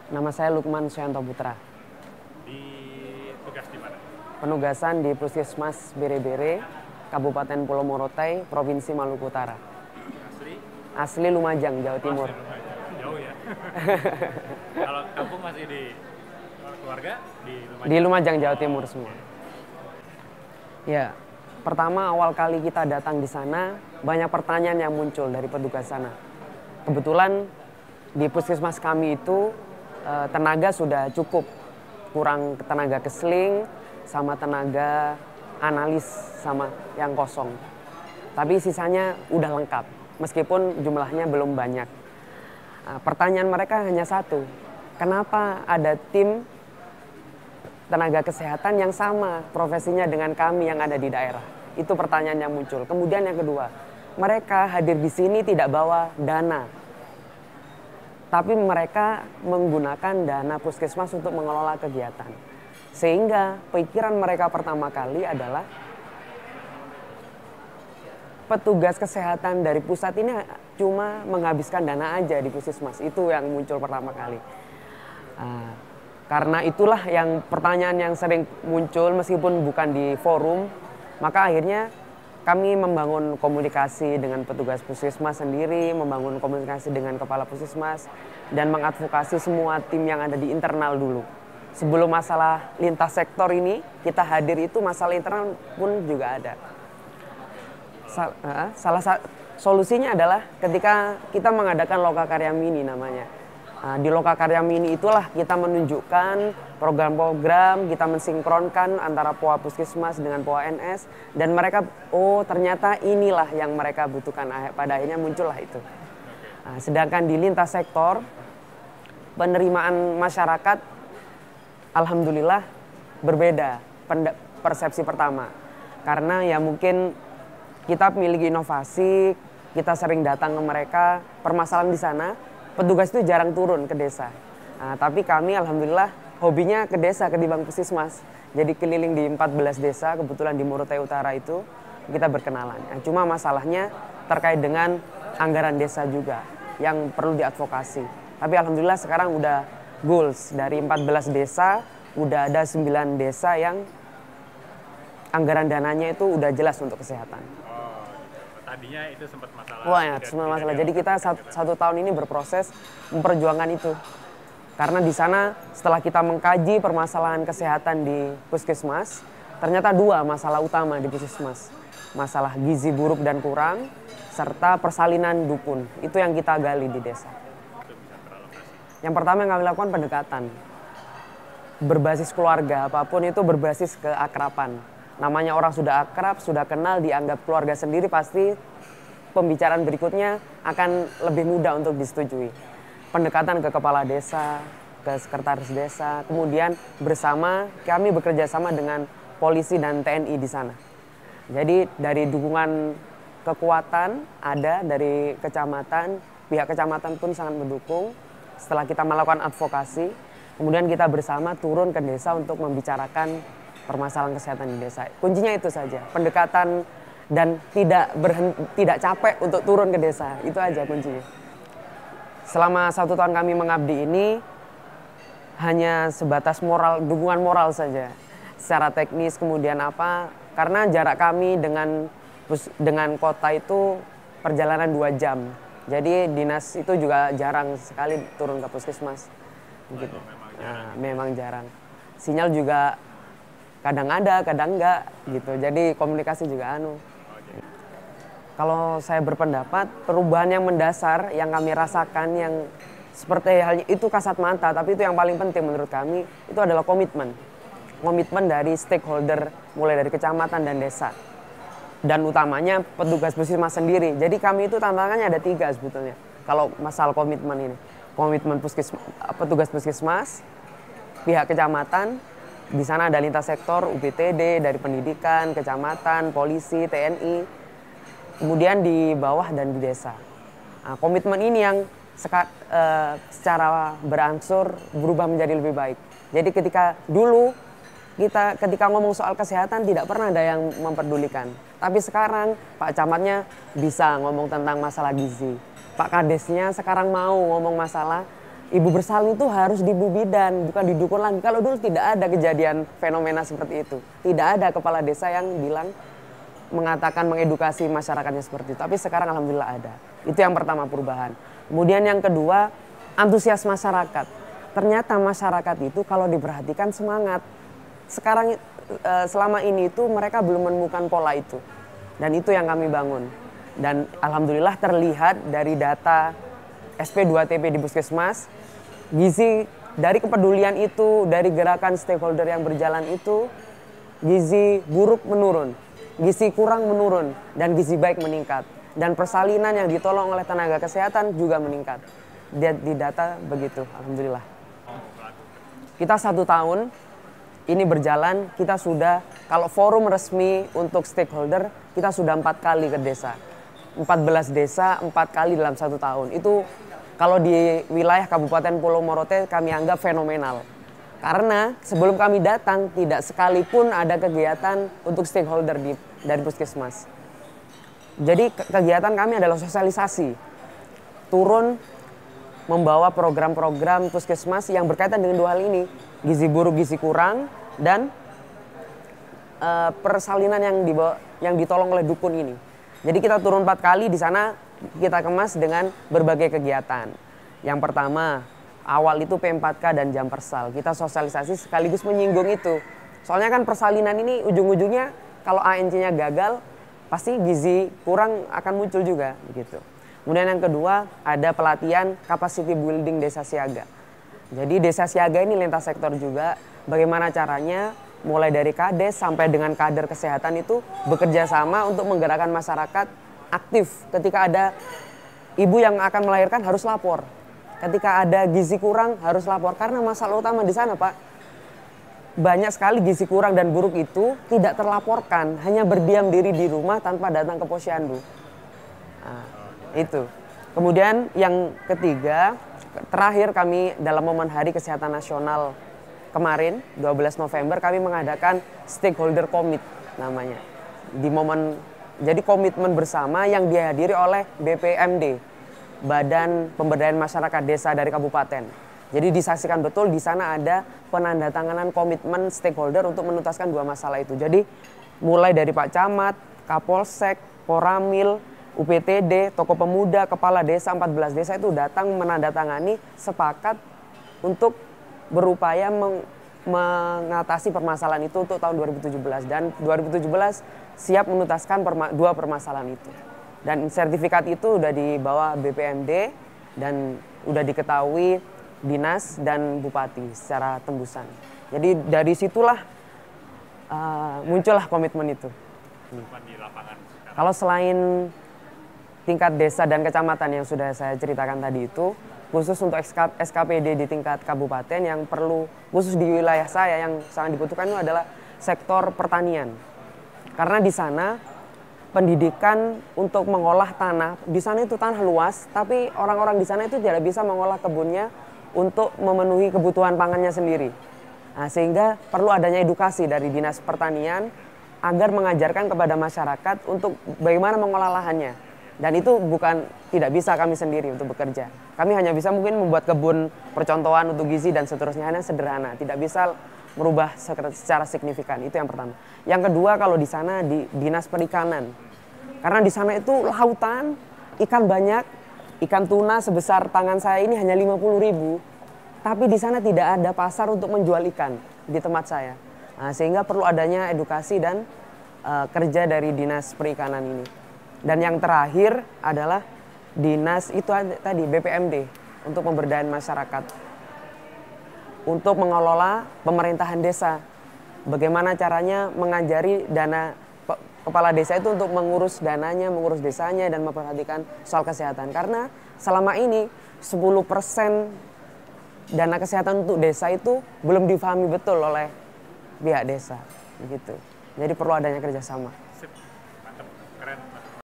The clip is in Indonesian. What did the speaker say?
Nama saya Lukman Suyanto Putra. Di tugas di mana? Penugasan di Puskesmas Bere-Bere, Kabupaten Pulau Morotai, Provinsi Maluku Utara. Asli? Asli Lumajang, Jawa Timur. Asli Lumajang. Jauh ya. Kalau kampung masih di keluarga di Lumajang. Di Lumajang, Jawa Timur semua. Ya, pertama awal kali kita datang di sana, banyak pertanyaan yang muncul dari petugas sana. Kebetulan di puskesmas kami itu tenaga sudah cukup, kurang tenaga keseling sama tenaga analis sama yang kosong. Tapi sisanya udah lengkap, meskipun jumlahnya belum banyak. Pertanyaan mereka hanya satu, kenapa ada tim tenaga kesehatan yang sama profesinya dengan kami yang ada di daerah? Itu pertanyaan yang muncul. Kemudian yang kedua, mereka hadir di sini tidak bawa dana, tapi mereka menggunakan dana puskesmas untuk mengelola kegiatan. Sehingga pikiran mereka pertama kali adalah petugas kesehatan dari pusat ini cuma menghabiskan dana aja di puskesmas. Itu yang muncul pertama kali. Karena itulah yang pertanyaan yang sering muncul meskipun bukan di forum, maka akhirnya kami membangun komunikasi dengan petugas puskesmas sendiri, membangun komunikasi dengan kepala puskesmas, dan mengadvokasi semua tim yang ada di internal dulu. Sebelum masalah lintas sektor ini kita hadir, itu masalah internal pun juga ada. Solusinya adalah ketika kita mengadakan Lokakarya Mini namanya. Di Lokakarya Mini itulah kita menunjukkan program-program, kita mensinkronkan antara POA Puskesmas dengan POA NS, dan mereka, oh ternyata inilah yang mereka butuhkan. Pada akhirnya muncullah itu. Sedangkan di lintas sektor, penerimaan masyarakat alhamdulillah berbeda persepsi pertama. Karena ya mungkin kita memiliki inovasi, kita sering datang ke mereka, permasalahan di sana, petugas itu jarang turun ke desa. Tapi kami alhamdulillah hobinya ke desa ketimbang puskesmas. Jadi keliling di 14 desa, kebetulan di Morotai Utara itu kita berkenalan. Cuma masalahnya terkait dengan anggaran desa juga yang perlu diadvokasi. Tapi alhamdulillah sekarang udah goals, dari 14 desa udah ada 9 desa yang anggaran dananya itu udah jelas untuk kesehatan. Tadinya itu sempat masalah. Wah ya, semua masalah. Jadi kita satu tahun ini berproses memperjuangkan itu. Karena di sana setelah kita mengkaji permasalahan kesehatan di puskesmas, ternyata 2 masalah utama di puskesmas. Masalah gizi buruk dan kurang, serta persalinan dukun. Itu yang kita gali di desa. Yang pertama yang kami lakukan pendekatan. Berbasis keluarga, apapun itu berbasis keakraban. Namanya orang sudah akrab, sudah kenal, dianggap keluarga sendiri, pasti pembicaraan berikutnya akan lebih mudah untuk disetujui. Pendekatan ke kepala desa, ke sekretaris desa, kemudian bersama kami bekerja sama dengan polisi dan TNI di sana. Jadi dari dukungan kekuatan ada dari kecamatan, pihak kecamatan pun sangat mendukung. Setelah kita melakukan advokasi, kemudian kita bersama turun ke desa untuk membicarakan permasalahan kesehatan di desa. Kuncinya itu saja, pendekatan dan tidak capek untuk turun ke desa. Itu aja kuncinya. Selama 1 tahun kami mengabdi ini hanya sebatas moral, dukungan moral saja. Secara teknis kemudian apa? Karena jarak kami dengan kota itu perjalanan 2 jam. Jadi dinas itu juga jarang sekali turun ke puskesmas. Begitu. Memang jarang. Sinyal juga kadang ada, kadang enggak gitu. Jadi komunikasi juga Kalau saya berpendapat, perubahan yang mendasar yang kami rasakan yang seperti halnya itu kasat mata, tapi itu yang paling penting menurut kami, itu adalah komitmen. Komitmen dari stakeholder mulai dari kecamatan dan desa. Dan utamanya petugas puskesmas sendiri. Jadi kami itu tantangannya ada 3 sebetulnya. Kalau masalah komitmen ini. Komitmen petugas puskesmas, pihak kecamatan. Di sana ada lintas sektor, UPTD, dari pendidikan, kecamatan, polisi, TNI, kemudian di bawah dan di desa. Komitmen ini yang secara berangsur berubah menjadi lebih baik. Jadi ketika ngomong soal kesehatan tidak pernah ada yang memperdulikan. Tapi sekarang Pak Camatnya bisa ngomong tentang masalah gizi. Pak Kadesnya sekarang mau ngomong masalah ibu bersalin itu harus di Bu Bidan, bukan di dukun lagi. Kalau dulu tidak ada kejadian fenomena seperti itu. Tidak ada kepala desa yang bilang mengatakan mengedukasi masyarakatnya seperti itu. Tapi sekarang alhamdulillah ada. Itu yang pertama perubahan. Kemudian yang kedua, antusias masyarakat. Ternyata masyarakat itu kalau diperhatikan semangat. Sekarang selama ini itu mereka belum menemukan pola itu. Dan itu yang kami bangun. Dan alhamdulillah terlihat dari data SP2TP di Puskesmas, gizi dari kepedulian itu, dari gerakan stakeholder yang berjalan itu, gizi buruk menurun, gizi kurang menurun, dan gizi baik meningkat. Dan persalinan yang ditolong oleh tenaga kesehatan juga meningkat. Di data begitu, alhamdulillah. Kita 1 tahun ini berjalan, kita sudah, kalau forum resmi untuk stakeholder, kita sudah 4 kali ke desa. 14 desa, 4 kali dalam 1 tahun. Itu kalau di wilayah Kabupaten Pulau Morotai kami anggap fenomenal. Karena sebelum kami datang tidak sekalipun ada kegiatan untuk stakeholder dari Puskesmas. Jadi kegiatan kami adalah sosialisasi. Turun membawa program-program Puskesmas yang berkaitan dengan 2 hal ini. Gizi buruk, gizi kurang, dan persalinan yang ditolong oleh dukun ini. Jadi kita turun 4 kali di sana, kita kemas dengan berbagai kegiatan. Yang pertama, awal itu P4K dan jam persal. Kita sosialisasi sekaligus menyinggung itu. Soalnya kan persalinan ini ujung-ujungnya kalau ANC-nya gagal, pasti gizi kurang akan muncul juga begitu. Kemudian yang kedua, ada pelatihan capacity building desa siaga. Jadi desa siaga ini lintas sektor juga, bagaimana caranya mulai dari kades sampai dengan kader kesehatan itu bekerja sama untuk menggerakkan masyarakat aktif. Ketika ada ibu yang akan melahirkan harus lapor. Ketika ada gizi kurang harus lapor. Karena masalah utama di sana, Pak, banyak sekali gizi kurang dan buruk itu tidak terlaporkan. Hanya berdiam diri di rumah tanpa datang ke posyandu. Nah, itu. Kemudian yang ketiga, terakhir kami dalam momen Hari Kesehatan Nasional kemarin 12 November kami mengadakan stakeholder commit namanya. Di momen jadi komitmen bersama yang dihadiri oleh BPMD, Badan Pemberdayaan Masyarakat Desa dari Kabupaten. Jadi disaksikan betul di sana ada penandatanganan komitmen stakeholder untuk menuntaskan 2 masalah itu. Jadi mulai dari Pak Camat, Kapolsek, Koramil, UPTD, Tokoh Pemuda, Kepala Desa 14 desa itu datang menandatangani sepakat untuk berupaya mengatasi permasalahan itu untuk tahun 2017. Dan 2017 siap menuntaskan 2 permasalahan itu. Dan sertifikat itu sudah dibawa BPMD dan sudah diketahui dinas dan bupati secara tembusan. Jadi dari situlah muncullah komitmen itu. Di lapangan sekarang. Kalau selain tingkat desa dan kecamatan yang sudah saya ceritakan tadi itu, khusus untuk SKPD di tingkat kabupaten yang perlu, khusus di wilayah saya yang sangat dibutuhkan itu adalah sektor pertanian. Karena di sana pendidikan untuk mengolah tanah, di sana itu tanah luas, tapi orang-orang di sana itu tidak bisa mengolah kebunnya untuk memenuhi kebutuhan pangannya sendiri. Nah, sehingga perlu adanya edukasi dari Dinas Pertanian agar mengajarkan kepada masyarakat untuk bagaimana mengolah lahannya. Dan itu tidak bisa kami sendiri untuk bekerja. Kami hanya bisa mungkin membuat kebun percontohan untuk gizi dan seterusnya, hanya sederhana. Tidak bisa merubah secara signifikan, itu yang pertama. Yang kedua, kalau di sana di Dinas Perikanan. Karena di sana itu lautan, ikan banyak, ikan tuna sebesar tangan saya ini hanya 50.000. Tapi di sana tidak ada pasar untuk menjual ikan di tempat saya. Nah, sehingga perlu adanya edukasi dan kerja dari Dinas Perikanan ini. Dan yang terakhir adalah dinas itu tadi BPMD untuk pemberdayaan masyarakat. Untuk mengelola pemerintahan desa. Bagaimana caranya mengajari kepala desa itu untuk mengurus dananya, mengurus desanya dan memperhatikan soal kesehatan. Karena selama ini 10% dana kesehatan untuk desa itu belum difahami betul oleh pihak desa. Begitu. Jadi perlu adanya kerjasama.